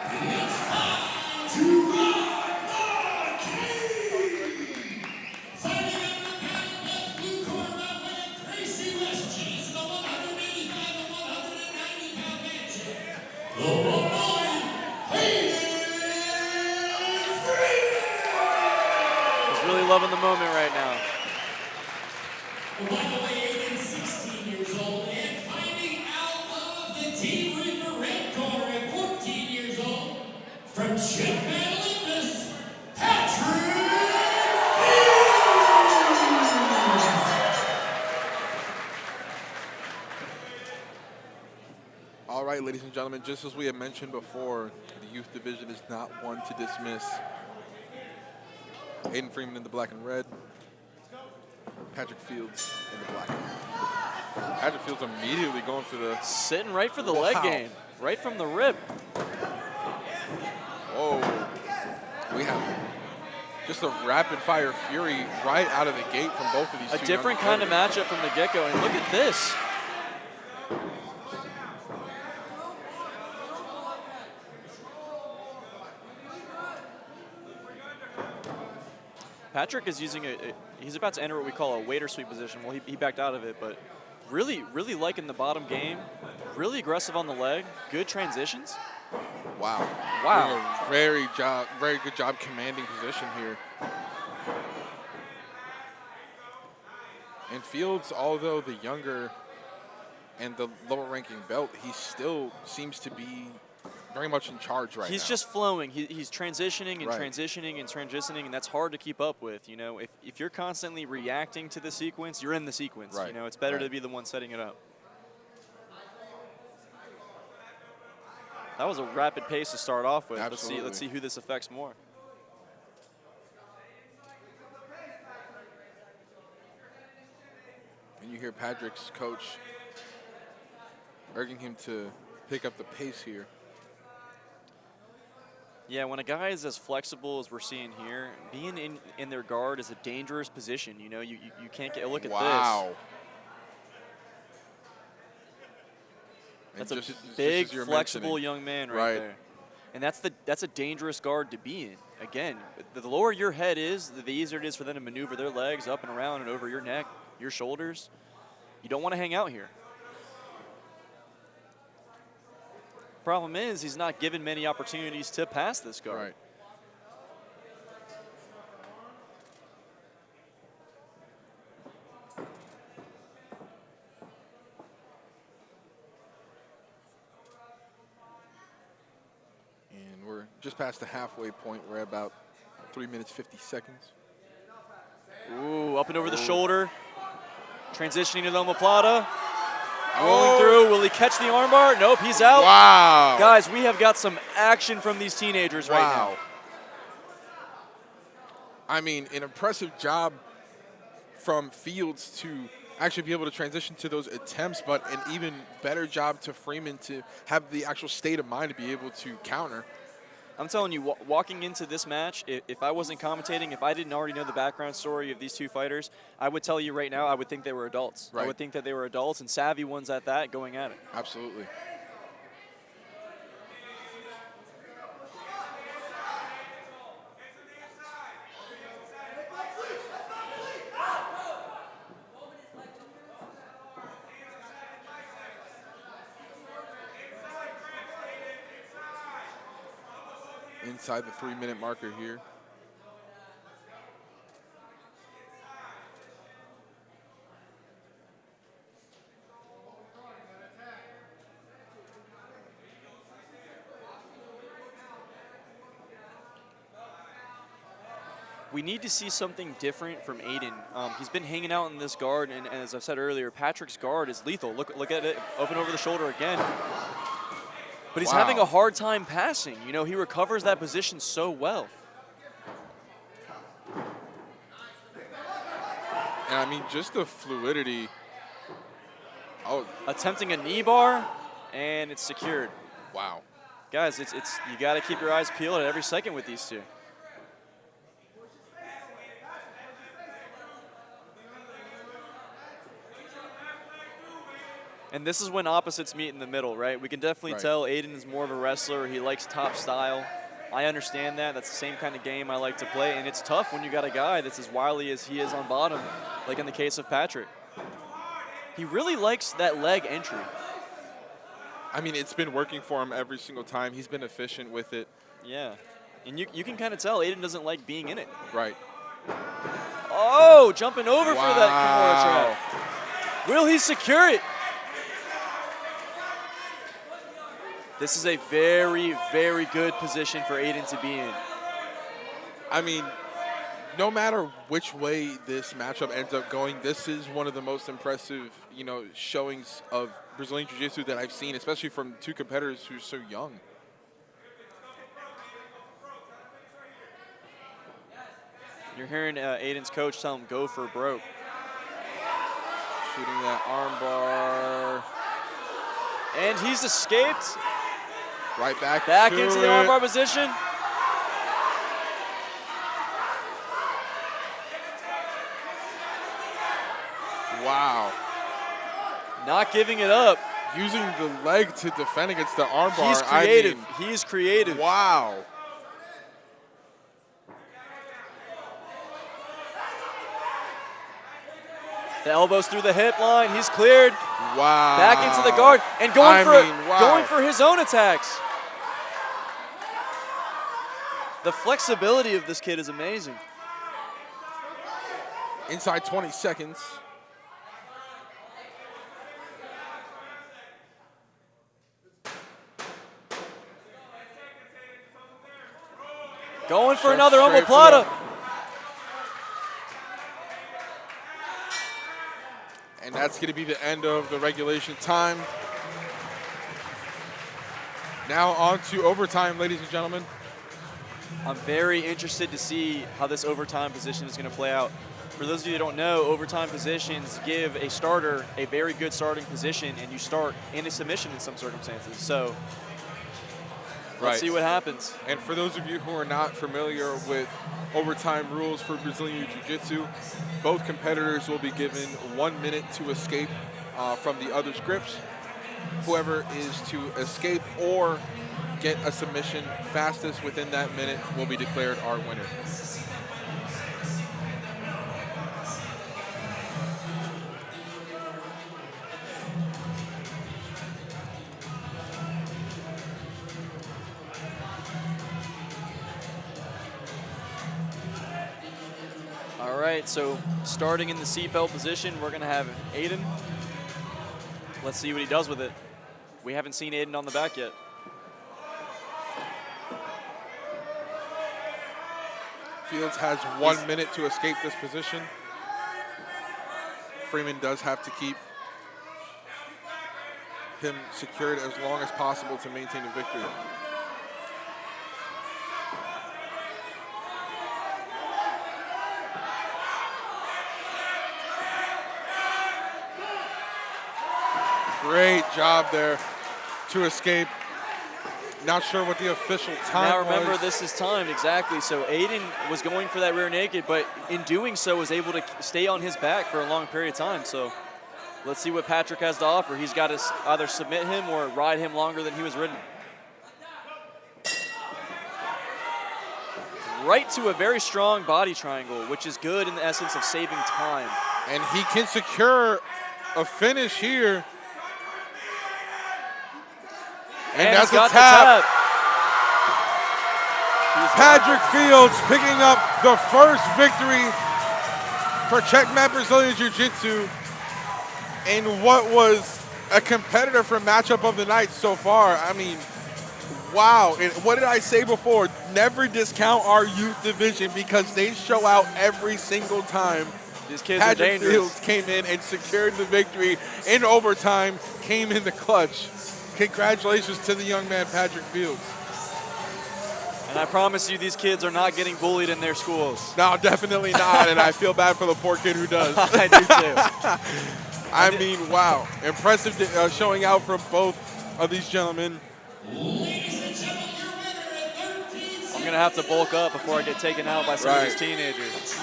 It's time to rock the key! Fighting out of the padded left blue corner by way of Tracy West. She's the 185 and 190-pound man champ. The one and only He's really loving the moment right now. By the way, Aiden's 16 years old and finding out of the Team Reaper red corner at 14 years old from Chip Man Olympus, Patrick All right, ladies and gentlemen, just as we had mentioned before, the youth division is not one to dismiss. Aiden Freeman in the black and red. Patrick Fields in the black. Patrick Fields immediately going for the... Sitting right for the leg game, right from the rip. Oh, we have just a rapid-fire fury right out of the gate from both of these two. A different kind of matchup from the get-go, and look at this. Patrick is using he's about to enter what we call a waiter sweep position. Well, he backed out of it, but really liking the bottom game. Really aggressive on the leg. Good transitions. Wow. Wow. Doing a very good job commanding position here. And Fields, although the younger and the lower ranking belt, he still seems to be very much in charge right now. He's just flowing. He's transitioning and Right. transitioning and transitioning, and that's hard to keep up with. You know, if you're constantly reacting to the sequence, you're in the sequence. Right. You know, it's better Right. to be the one setting it up. That was a rapid pace to start off with. Absolutely. Let's see who this affects more. And you hear Patrick's coach urging him to pick up the pace here. Yeah, when a guy is as flexible as we're seeing here, being in their guard is a dangerous position. You know, you can't get a look at Wow. this. And That's just a big, as you're flexible mentioning. young man right Right. there. And that's a dangerous guard to be in. Again, the lower your head is, the easier it is for them to maneuver their legs up and around and over your neck, your shoulders. You don't want to hang out here. Problem is, he's not given many opportunities to pass this guard. Right. And we're just past the halfway point. We're at about 3 minutes, 50 seconds. Ooh, up and over the shoulder. Transitioning to the omoplata. Rolling through. Will he catch the armbar? Nope, he's out. Wow. Guys, we have got some action from these teenagers right now. I mean, an impressive job from Fields to actually be able to transition to those attempts, but an even better job to Freeman to have the actual state of mind to be able to counter. I'm telling you, walking into this match, if I wasn't commentating, if I didn't already know the background story of these two fighters, I would tell you right now, I would think they were adults. Right. I would think that they were adults and savvy ones at that, going at it. Absolutely. Inside the 3-minute marker here. We need to see something different from Aiden. He's been hanging out in this guard, and as I said earlier, Patrick's guard is lethal. Look at it, open over the shoulder again. But he's having a hard time passing. You know, he recovers that position so well. And I mean, just the fluidity. Oh, Attempting a knee bar, and it's secured. wow. Guys, it's you got to keep your eyes peeled at every second with these two. And this is when opposites meet in the middle, right? We can definitely tell Aiden is more of a wrestler. He likes top style. I understand that. That's the same kind of game I like to play. And it's tough when you got a guy that's as wily as he is on bottom, like in the case of Patrick. He really likes that leg entry. I mean, it's been working for him every single time. He's been efficient with it. Yeah. And you can kind of tell Aiden doesn't like being in it. Right. Oh, jumping over for that Kimura trap. Will he secure it? This is a very, very good position for Aiden to be in. I mean, no matter which way this matchup ends up going, this is one of the most impressive, showings of Brazilian Jiu-Jitsu that I've seen, especially from two competitors who are so young. You're hearing Aiden's coach tell him, go for broke. Shooting that armbar. And he's escaped. Right back into the armbar position. Wow. Not giving it up. Using the leg to defend against the armbar. He's creative. I mean, He's creative. Wow. The elbows through the hip line. He's cleared. Wow. Back into the guard and going for his own attacks. The flexibility of this kid is amazing. Inside 20 seconds. Going for another omoplata. And that's going to be the end of the regulation time. Now on to overtime, ladies and gentlemen. I'm very interested to see how this overtime position is going to play out. For those of you who don't know, overtime positions give a starter a very good starting position, and you start in a submission in some circumstances. So let's see what happens. And for those of you who are not familiar with overtime rules for Brazilian Jiu-Jitsu, both competitors will be given 1 minute to escape from the other's grips. Whoever is to escape or get a submission fastest within that minute will be declared our winner. All right, so starting in the seatbelt position, we're going to have Aiden. Let's see what he does with it. We haven't seen Aiden on the back yet. Fields has 1 minute to escape this position. Freeman does have to keep him secured as long as possible to maintain a victory. Great job there to escape. Not sure what the official time Now remember, was. this is timed exactly. So Aiden was going for that rear naked, but in doing so was able to stay on his back for a long period of time. So let's see what Patrick has to offer. He's got to either submit him or ride him longer than he was ridden. Right to a very strong body triangle, which is good in the essence of saving time. And he can secure a finish here. And that's a tap. Patrick Fields picking up the first victory for Checkmat Brazilian Jiu-Jitsu in what was a competitor for matchup of the night so far. I mean, wow. And what did I say before? Never discount our youth division because they show out every single time. These kids Patrick are dangerous. Fields came in and secured the victory in overtime, came in the clutch. Congratulations to the young man, Patrick Fields. And I promise you, these kids are not getting bullied in their schools. No, definitely not, and I feel bad for the poor kid who does. I do too. I mean, wow. Impressive showing out from both of these gentlemen. Ladies and gentlemen, your winner at 13 I'm going to have to bulk up before I get taken out by some of these teenagers.